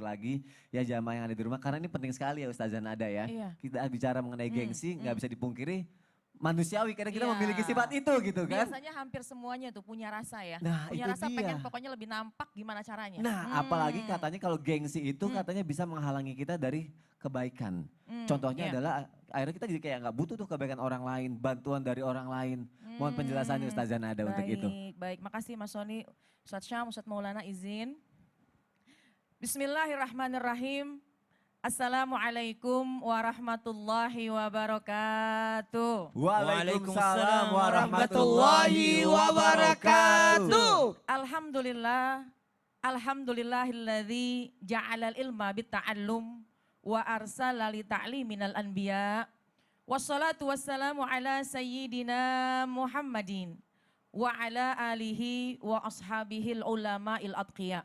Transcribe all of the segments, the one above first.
lagi ya jamaah yang ada di rumah. Karena ini penting sekali ya Ustazah Nada ya. Iya. Kita bicara mengenai gengsi nggak bisa dipungkiri manusiawi karena kita Iya. memiliki sifat itu gitu kan. Biasanya hampir semuanya tuh punya rasa ya. Nah Punya itu rasa dia. pengen pokoknya lebih nampak gimana caranya. Nah apalagi katanya kalau gengsi itu katanya bisa menghalangi kita dari kebaikan. Contohnya iya. adalah akhirnya kita jadi kayak nggak butuh tuh kebaikan orang lain, bantuan dari orang lain. Mohon penjelasannya Ustazah Nada untuk itu. Baik. Makasih Mas Soni, Ustadz Syam, Ustadz Maulana izin. Bismillahirrahmanirrahim. Assalamualaikum warahmatullahi wabarakatuh. Waalaikumsalam warahmatullahi wabarakatuh. Alhamdulillah. Alhamdulillahilladzi ja'alal ilma bitta'allum wa arsala li ta'liminal anbiya. Wassalatu wassalamu ala sayyidina Muhammadin wa ala alihi wa ashabihil ulama'il atqiya.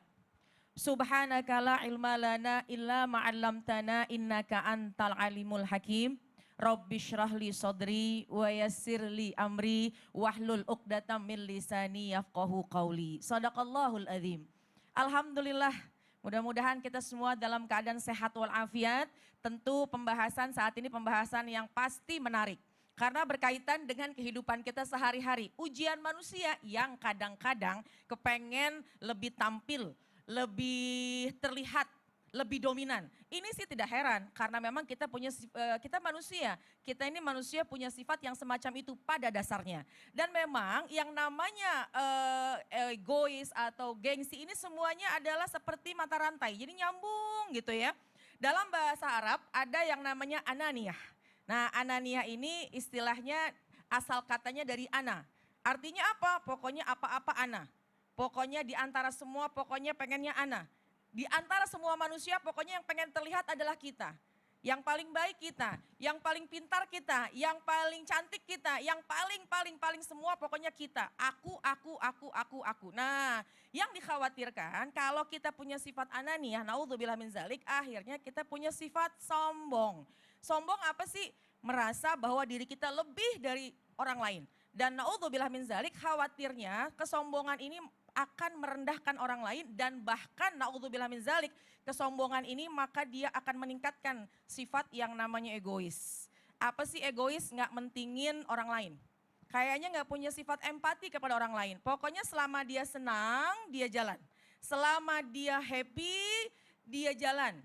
Subhanaka la ilma lana illa ma'allamtana innaka antal alimul hakim. Rabbi syrah li sadri wa yassir li amri wahlul uqdatam min lisani yafqahu qawli. Sadaqallahul azim. Alhamdulillah, mudah-mudahan kita semua dalam keadaan sehat walafiat. Tentu pembahasan saat ini pembahasan yang pasti menarik. Karena berkaitan dengan kehidupan kita sehari-hari. Ujian manusia yang kadang-kadang kepengen lebih tampil, lebih terlihat, lebih dominan. Ini sih tidak heran karena memang kita punya kita manusia. Kita ini manusia punya sifat yang semacam itu pada dasarnya. Dan memang yang namanya egois atau gengsi ini semuanya adalah seperti mata rantai. Jadi nyambung gitu ya. Dalam bahasa Arab ada yang namanya ananiyah. Nah, ananiyah ini istilahnya asal katanya dari ana. Artinya apa? Pokoknya apa-apa ana. Pokoknya di antara semua pokoknya pengennya ana. Di antara semua manusia pokoknya yang pengen terlihat adalah kita. Yang paling baik kita, yang paling pintar kita, yang paling cantik kita, yang paling semua pokoknya kita. Aku. Nah, yang dikhawatirkan kalau kita punya sifat ananiyah, naudzubillah min zalik, akhirnya kita punya sifat sombong. Sombong apa sih? Merasa bahwa diri kita lebih dari orang lain. Dan naudzubillah min zalik, khawatirnya kesombongan ini akan merendahkan orang lain dan bahkan naudzubillah min zalik, kesombongan ini maka dia akan meningkatkan sifat yang namanya egois. Apa sih egois? Nggak mentingin orang lain. Kayaknya nggak punya sifat empati kepada orang lain. Pokoknya selama dia senang, dia jalan. Selama dia happy, dia jalan.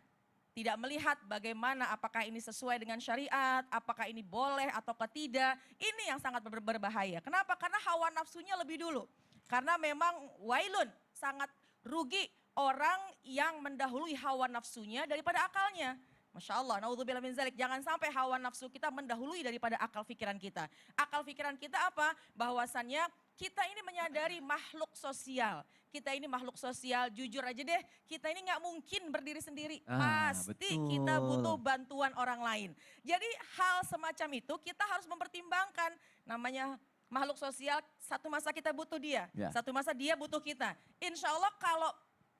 Tidak melihat bagaimana apakah ini sesuai dengan syariat, apakah ini boleh atau tidak. Ini yang sangat berbahaya. Kenapa? Karena hawa nafsunya lebih dulu. Karena memang wailun, sangat rugi orang yang mendahului hawa nafsunya daripada akalnya. Masya Allah, naudzubillah min zalik. Jangan sampai hawa nafsu kita mendahului daripada akal pikiran kita. Akal pikiran kita apa? Bahwasannya kita ini menyadari makhluk sosial. Kita ini makhluk sosial, jujur aja deh, kita ini nggak mungkin berdiri sendiri. Pasti betul. kita butuh bantuan orang lain. Jadi hal semacam itu kita harus mempertimbangkan. Namanya makhluk sosial, satu masa kita butuh dia, satu masa dia butuh kita. Insya Allah kalau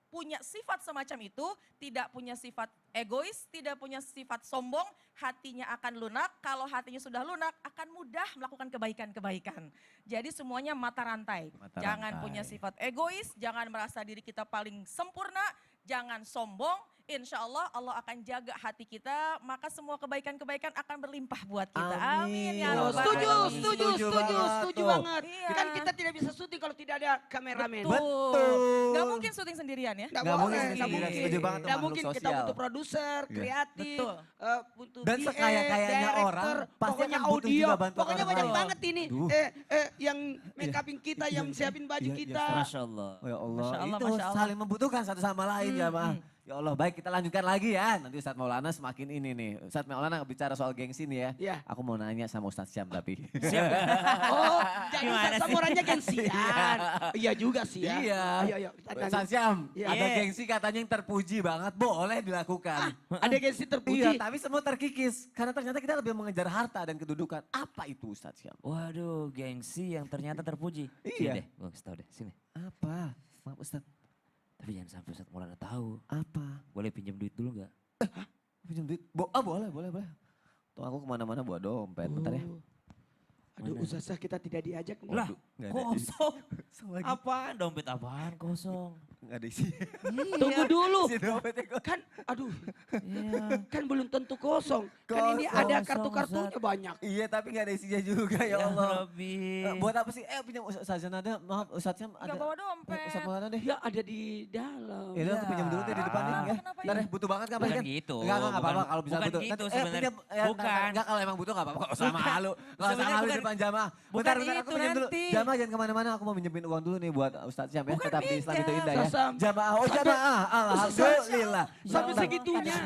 punya sifat semacam itu, tidak punya sifat egois, tidak punya sifat sombong, hatinya akan lunak. Kalau hatinya sudah lunak, akan mudah melakukan kebaikan-kebaikan. Jadi semuanya mata rantai. Jangan punya sifat egois, jangan merasa diri kita paling sempurna, jangan sombong. Insya Allah Allah akan jaga hati kita, maka semua kebaikan-kebaikan akan berlimpah buat kita. Amin ya Rabbal alamin. Setuju banget. Iya. Kan kita tidak bisa syuting kalau tidak ada kameramen. Betul. Gak mungkin syuting sendirian ya. Nggak Nggak mungkin boleh, sendirian, nggak setuju banget tuh, Nggak makhluk mungkin kita sosial. butuh produser, kreatif, Betul. butuh Dan PA, sekaya-kayanya director, orang, pasti pokoknya akan butuh audio, juga bantuan pokoknya orang banyak lain. banget ini. Duh. Yang make upin kita, yang siapin baju kita. Masya Allah. Oh ya Allah, Masya Allah, itu Masya Allah. saling membutuhkan satu sama lain ya Mah. Ya Allah, baik kita lanjutkan lagi ya. Nanti Ustadz Maulana semakin ini nih. Ustadz Maulana bicara soal gengsi nih ya. Iya. Aku mau nanya sama Ustadz Syam tapi. Oh, jadi samurannya gengsian. Iya juga sih ya. Iya. Iya. Ustadz Syam, Iya. ada gengsi katanya yang terpuji banget, boleh dilakukan. Ada gengsi terpuji. Iya, tapi semua terkikis. Karena ternyata kita lebih mengejar harta dan kedudukan. Apa itu Ustadz Syam? Waduh, gengsi yang ternyata terpuji. Iya. Sini deh, gue kasih tau deh, sini. Apa? Maaf Ustadz, Tapi jangan sampai Ustadz Maulana tahu. apa? Boleh pinjam duit dulu nggak? Pinjam duit? Boleh. Tuh aku kemana-mana bawa dompet, bentar ya. Aduh, Ustazah kita tidak diajak nih. Lah, Nggak ada. Kosong. Kosong lagi. Apaan dompet apaan kosong? Nggak ada isi. Tunggu dulu. Si dompetnya kosong. Kan, aduh, Iya. kan belum tentu kosong. Kan ini Kosong, ada kartu-kartunya Ustaz. banyak. Iya tapi nggak ada isinya juga ya Allah. Rabbi. Buat apa sih? Pinjam Ustazan ada. Maaf Ustaznya ada. Gak bawa dompet. Ustaz Maulana deh. Ya ada di dalam. Ya udah aku pinjam dulu deh di depan nih ya. Kenapa Ntar deh butuh banget kan Bukan kan? gitu, Enggak apa-apa bukan- kalau bisa bukan butuh. gitu Nanti, sebenarnya. pinjam, Bukan. Enggak kalau emang butuh enggak apa-apa. Enggak usah malu. Enggak usah Sebenarnya malu di bukan- depan jamaah. bukan Bentar aku itu pinjam dulu. nanti. Jamaah jangan kemana-mana aku mau minjemin uang dulu nih buat Ustaz Syam ya. Bukan Tetap di Islam itu pinjam. indah ya. Sasam. Jamaah, oh jamaah. Alhamdulillah. Sampai Bentar. segitunya.